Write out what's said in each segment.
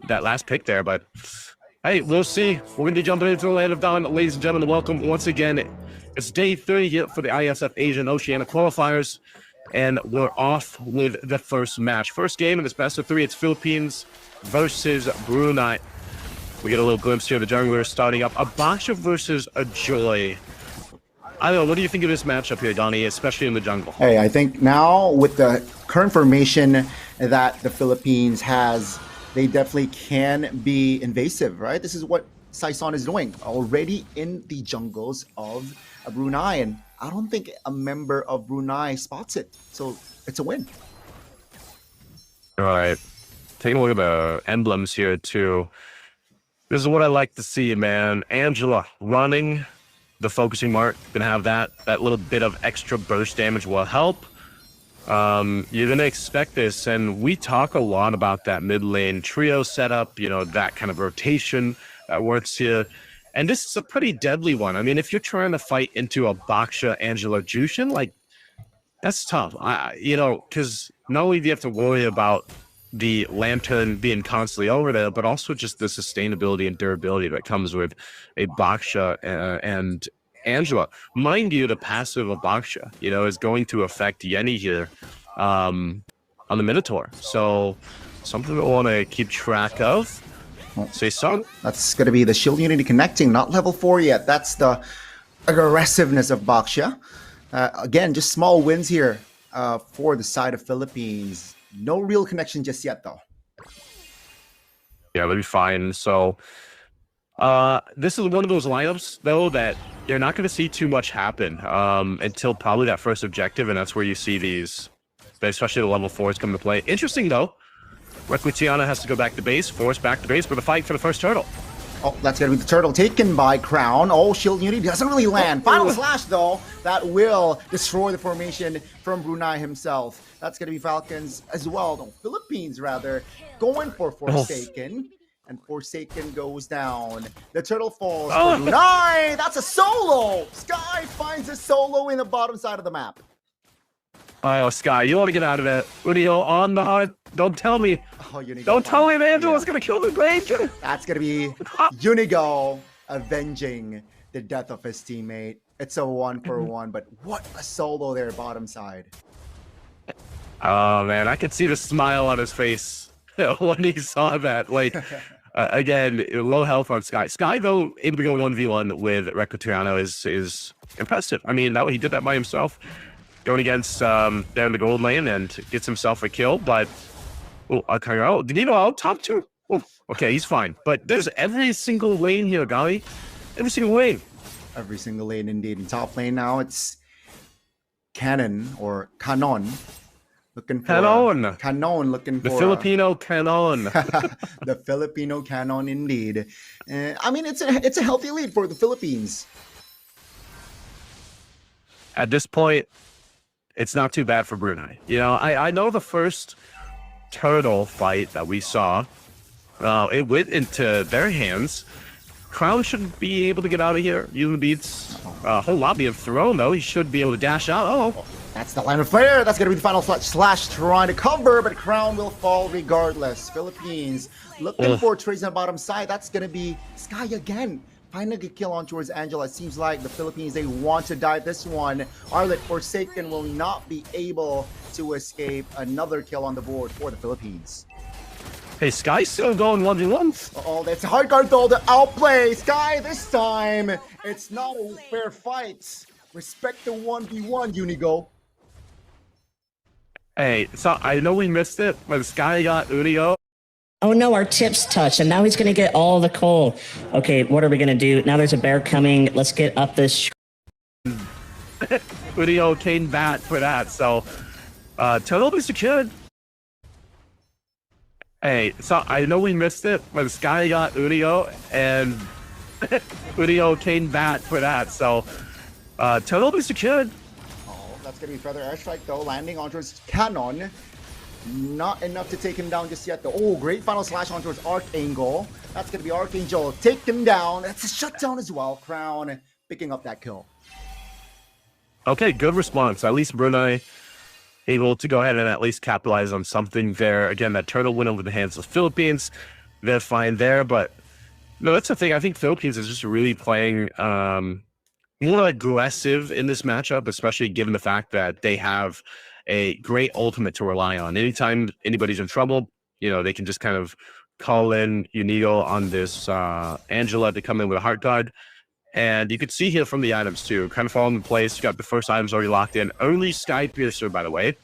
that last pick there, but hey, we'll see. We're going to be jumping into the land of Dawn. Ladies and gentlemen, welcome once again. It's day 30 here for the IESF Asian Oceania qualifiers, and we're off with the first match. First game in this best of three, it's Philippines versus Brunei. We get a little glimpse here of the junglers starting up. A Basha versus a Joy. I don't know, what do you think of this matchup here, Donnie, especially in the jungle? Hey, I think now with the current formation that the Philippines has, they definitely can be invasive, right? This is what Saison is doing already in the jungles of Brunei, and I don't think a member of Brunei spots it, so it's a win. All right, taking a look at the emblems here too. This is what I like to see, man. Angela running the focusing mark, gonna have that little bit of extra burst damage will help. You're gonna expect this, and we talk a lot about that mid lane trio setup, you know, that kind of rotation that works here. And this is a pretty deadly one. I mean, if you're trying to fight into a Baksha Angela Jushin, like, that's tough. You know, because not only do you have to worry about the lantern being constantly over there, but also just the sustainability and durability that comes with a Baksha and Angela. Mind you, the passive of Baksha, you know, is going to affect Yenny here on the Minotaur. So something we want to keep track of. Say so. That's going to be the shield unity connecting, not level 4 yet. That's the aggressiveness of Baksha. Again, just small wins here for the side of Philippines. No real connection just yet, though. Yeah, they'll be fine. So this is one of those lineups, though, that you're not going to see too much happen until probably that first objective, and that's where you see these, especially the level 4s come to play. Interesting, though. Requitiana has to go back to base, force back to base for the fight for the first turtle. Oh, that's going to be the turtle taken by Crown. Oh, shield unity doesn't really land. Final slash, though, that will destroy the formation from Brunei himself. That's going to be Falcons as well. No, Philippines, rather, going for Forsaken. And Forsaken goes down. The turtle falls for Brunei. That's a solo. Sky finds a solo in the bottom side of the map. Oh, Sky, you want to get out of it. Udio on the hunt. Don't tell me. Oh, don't tell me Angela's going to kill the Ranger. That's going to be Unigo avenging the death of his teammate. It's a 1-for-1, but what a solo there, bottom side. Oh, man, I could see the smile on his face when he saw that. Like, again, low health on Sky. Sky, though, able to go 1v1 with Requitiano is impressive. I mean, he did that by himself. Going against down the gold lane and gets himself a kill, but did he go out top 2? Oh, okay, he's fine. But there's every single lane here, Gali. Every single lane. Every single lane, indeed. In top lane now, it's Canon or Canon looking for Canon looking for the Filipino Canon. The Filipino Canon, indeed. I mean, it's a healthy lead for the Philippines. At this point, it's not too bad for Brunei. You know, I know the first turtle fight that we saw, it went into their hands. Crown should be able to get out of here. Using the beats, a whole lot being thrown, though. He should be able to dash out. Oh, that's the line of fire. That's going to be the final slash trying to cover, but Crown will fall regardless. Philippines looking for trades on the bottom side. That's going to be Sky again. Finding a kill on towards Angela. It seems like the Philippines, they want to die this one. Arlet Forsaken will not be able to escape another kill on the board for the Philippines. Hey, Sky's still going 1v1. Oh, that's a hard guard though to outplay Sky this time. It's not a fair fight. Respect the 1v1, Unigo. Hey, so I know we missed it, but Sky got Udio. Oh no, our tips touched, and now he's going to get all the coal. Okay, what are we going to do? Now there's a bear coming. Let's get up this. Udio came back for that, so turtle be secured. Hey, so I know we missed it, but Sky got Udio, and Udio came back for that, so turtle be secured. Oh, that's going to be Feather Airstrike though, landing on towards Canon. Not enough to take him down just yet, though. Oh, great final slash on towards Archangel. That's going to be Archangel. Take him down. That's a shutdown as well. Crown picking up that kill. Okay, good response. At least Brunei able to go ahead and at least capitalize on something there. Again, that turtle went over the hands of the Philippines. They're fine there, but no, that's the thing. I think Philippines is just really playing more aggressive in this matchup, especially given the fact that they have a great ultimate to rely on. Anytime anybody's in trouble, they can just kind of call in Unigo on this Angela to come in with a heart guard. And you could see here from the items too, kind of falling in place. You got the first items already locked in. Early Sky Piercer, by the way,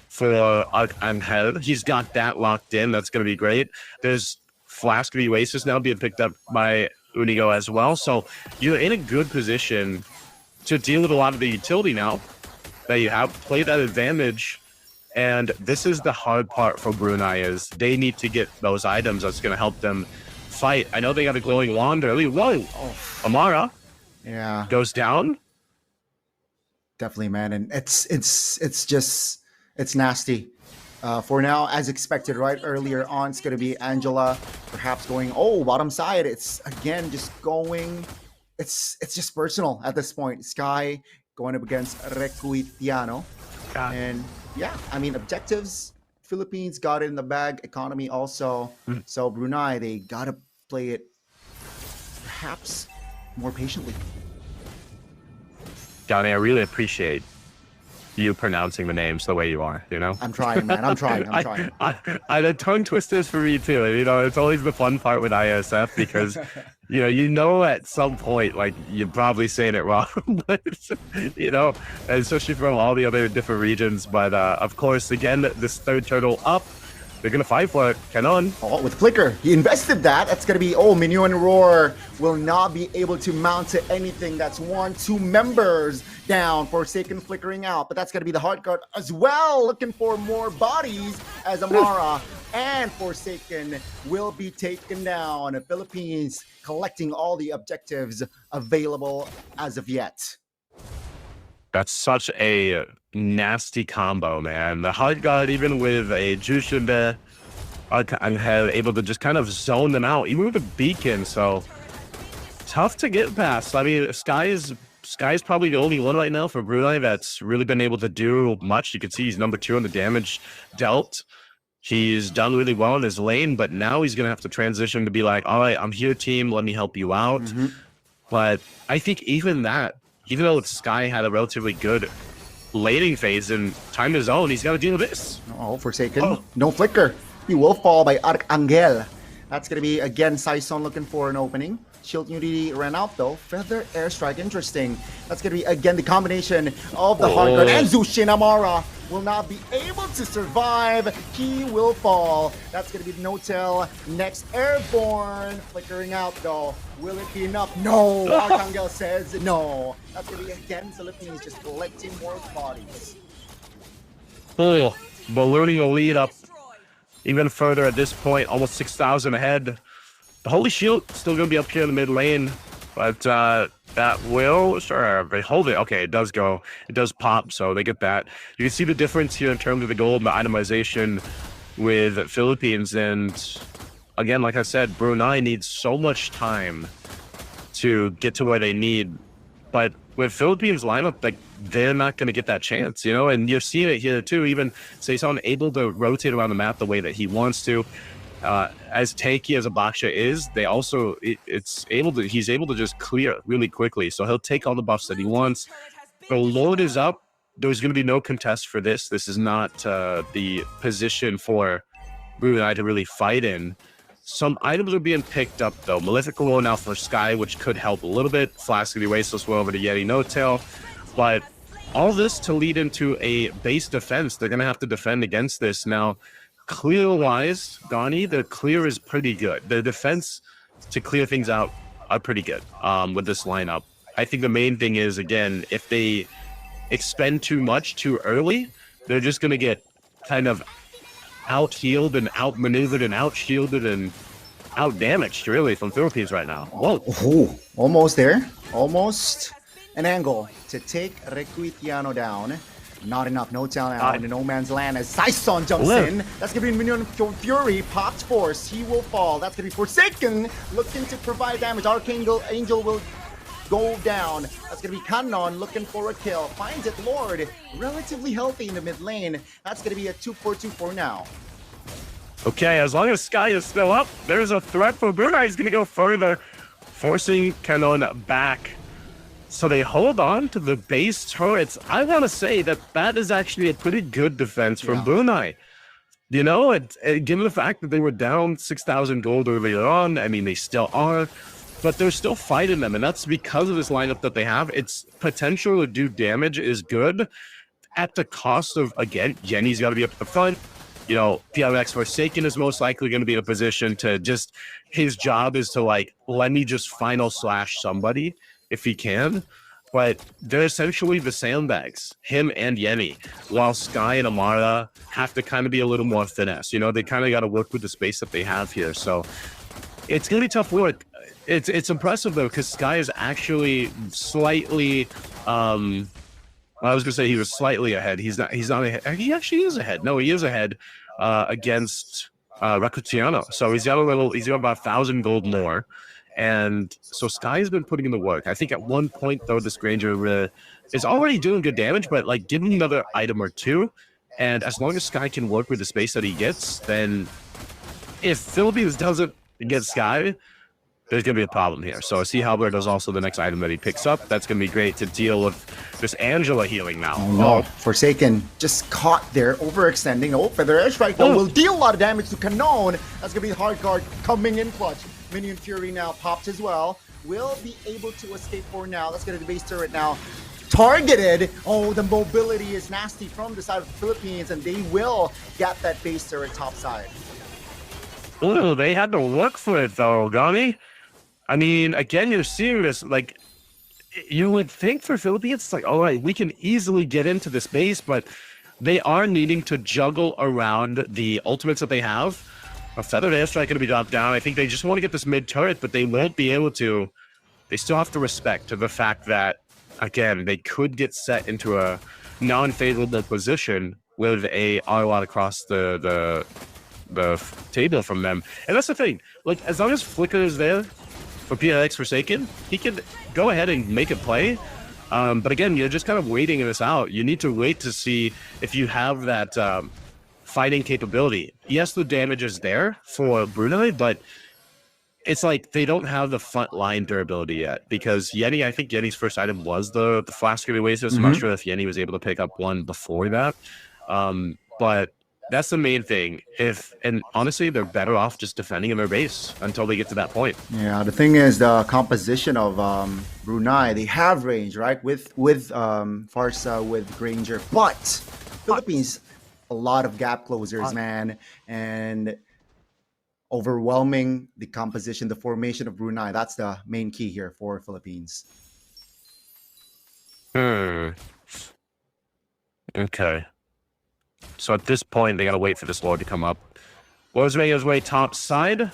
for Angel. He's got that locked in. That's going to be great. There's Flask of Oasis now being picked up by Unigo as well. So you're in a good position to deal with a lot of the utility now that you have. Play that advantage. And this is the hard part for Brunei, is they need to get those items that's going to help them fight. I know they got a glowing wand early. Whoa! Amara goes down. Definitely, man. And it's nasty. For now, as expected, right? Earlier on, it's going to be Angela perhaps going, bottom side. It's again just going, it's just personal at this point. Sky going up against Requitiano. And yeah, I mean, objectives, Philippines got it in the bag, economy also. So Brunei, they got to play it perhaps more patiently. Johnny, I really appreciate you pronouncing the names the way you are, I'm trying, man. I'm trying. The tongue twisters for me too. It's always the fun part with ISF because, at some point, like, you're probably saying it wrong, but, especially from all the other different regions. But, of course, again, this third turtle up. They're going to fight for it. Canon. With Flicker. He invested that. That's going to be, Minion Roar will not be able to mount to anything. That's 2 members down. Forsaken flickering out. But that's going to be the Heart Guard as well. Looking for more bodies as Amara and Forsaken will be taken down. The Philippines collecting all the objectives available as of yet. That's such a nasty combo, man. The Heart Guard, even with a Jushin there, I'm able to just kind of zone them out, even with a beacon. So tough to get past. I mean, Sky's probably the only one right now for Brunei that's really been able to do much. You can see he's number 2 on the damage dealt. He's done really well in his lane, but now he's going to have to transition to be like, all right, I'm here, team. Let me help you out. But I think even though Sky had a relatively good laning phase and time to zone, he's got to deal with this. Forsaken. No flicker. He will fall by Archangel. That's going to be, again, Saison looking for an opening. Shield Unity ran out, though. Feather Airstrike, interesting. That's going to be, again, the combination of the Heart Guard and Zushin. Amara will not be able to survive. He will fall. That's going to be No-Tail. Next, Airborne. Flickering out, though. Will it be enough? No. Archangel says no. That's going to be, again, Philippines just collecting more bodies. Ballooning will lead up even further at this point, almost 6,000 ahead. The Holy Shield still going to be up here in the mid lane, but that will, they hold it. Okay, it does go. It does pop, so they get that. You can see the difference here in terms of the gold and the itemization with Philippines. And again, like I said, Brunei needs so much time to get to where they need. But with Philippines lineup, like, they're not going to get that chance, and you're seeing it here too. Even Saison able to rotate around the map the way that he wants to. As tanky as Abaksha is, they also he's able to just clear really quickly. So he'll take all the buffs that he wants. The Lord is up. There's going to be no contest for this. This is not the position for Brunei to really fight in. Some items are being picked up though. Malefic will now for Sky, which could help a little bit. Flask of the Oasis will over to Yeti No-Tail. But all this to lead into a base defense. They're going to have to defend against this. Now, clear-wise, Donnie, the clear is pretty good. The defense to clear things out are pretty good with this lineup. I think the main thing is, again, if they expend too much too early, they're just going to get kind of out-healed and out-maneuvered and out-shielded and out-damaged, really, from Philippines right now. Whoa. Almost there. Almost an angle to take Requitiano down. Not enough. No-Tail now in the no man's land as Saison jumps in. That's going to be Minion Fury. Popped Force. He will fall. That's going to be Forsaken looking to provide damage. Archangel will go down. That's going to be Canon looking for a kill. Finds it, Lord. Relatively healthy in the mid lane. That's going to be a 2-4-2 for now. Okay, as long as Sky is still up, there's a threat for Brunei. He's going to go further, forcing Canon back. So they hold on to the base turrets. I want to say that is actually a pretty good defense from Brunei. You know, given the fact that they were down 6,000 gold earlier on, I mean, they still are, but they're still fighting them. And that's because of this lineup that they have. Its potential to do damage is good at the cost of, again, Jenny's got to be up at the front. You know, PRX Forsaken is most likely going to be in a position to just, his job is to like, let me just final slash somebody if he can. But they're essentially the sandbags, him and Yenny, while Sky and Amara have to kind of be a little more finesse. You know, they kind of got to work with the space that they have here. So it's going to be tough work. It's impressive, though, because Sky is actually slightly... I was going to say he was slightly ahead. He's not ahead. He actually is ahead. No, he is ahead against Rakutiano. So he's got about 1,000 gold more. And so Sky's been putting in the work. I think at one point, though, this Granger is already doing good damage, but like give him another item or two. And as long as Sky can work with the space that he gets, then if Philippines doesn't get Sky, there's going to be a problem here. So Sea Halberd is also the next item that he picks up. That's going to be great to deal with this Angela healing now. Oh, no. Forsaken just caught there, overextending. Oh, Feather Airstrike though will deal a lot of damage to Canon. That's going to be the hard card coming in clutch. Minion Fury now popped as well. Will be able to escape for now. Let's get to the base turret now. Targeted. Oh, the mobility is nasty from the side of the Philippines, and they will get that base turret top side. Ooh, they had to work for it, though, Gani. I mean, again, you're seeing this, like, you would think for Philippines, it's like, all right, we can easily get into this base, but they are needing to juggle around the ultimates that they have. A Feathered Airstrike going to be dropped down. I think they just want to get this mid turret, but they won't be able to. They still have to respect to the fact that, again, they could get set into a non-favorable position with a R-Lot across the table from them. And that's the thing. Like, as long as Flicker is there for PLX Forsaken, he can go ahead and make a play. But again, you're just kind of waiting this out. You need to wait to see if you have that fighting capability. Yes, the damage is there for Brunei, but it's like they don't have the front line durability yet, because Yenny, I think Yenny's first item was the Flask of Oasis. I'm not sure if Yenny was able to pick up one before that. But that's the main thing. And honestly, they're better off just defending in their base until they get to that point. Yeah, the thing is the composition of Brunei, they have range, right? With Farsa, with Granger, but Philippines, a lot of gap closers, man, and overwhelming the composition, the formation of Brunei. That's the main key here for Philippines. Okay. So at this point, they gotta wait for this Lord to come up. Lord's making his way top side.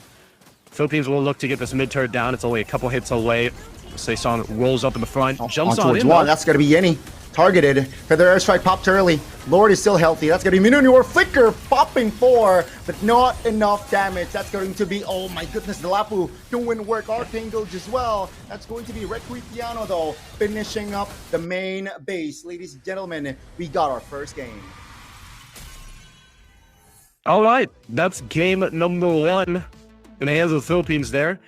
Philippines will look to get this mid turret down. It's only a couple hits away. Saison rolls up in the front, jumps on in. That's gonna be Yenny. Targeted. Feather Airstrike popped early. Lord is still healthy. That's going to be Minunor Flicker popping 4, but not enough damage. That's going to be, oh my goodness, the Lapu doing work. Archangel as well. That's going to be Requitiano, though, finishing up the main base. Ladies and gentlemen, we got our first game. All right, that's game number 1 in the hands of the Philippines there.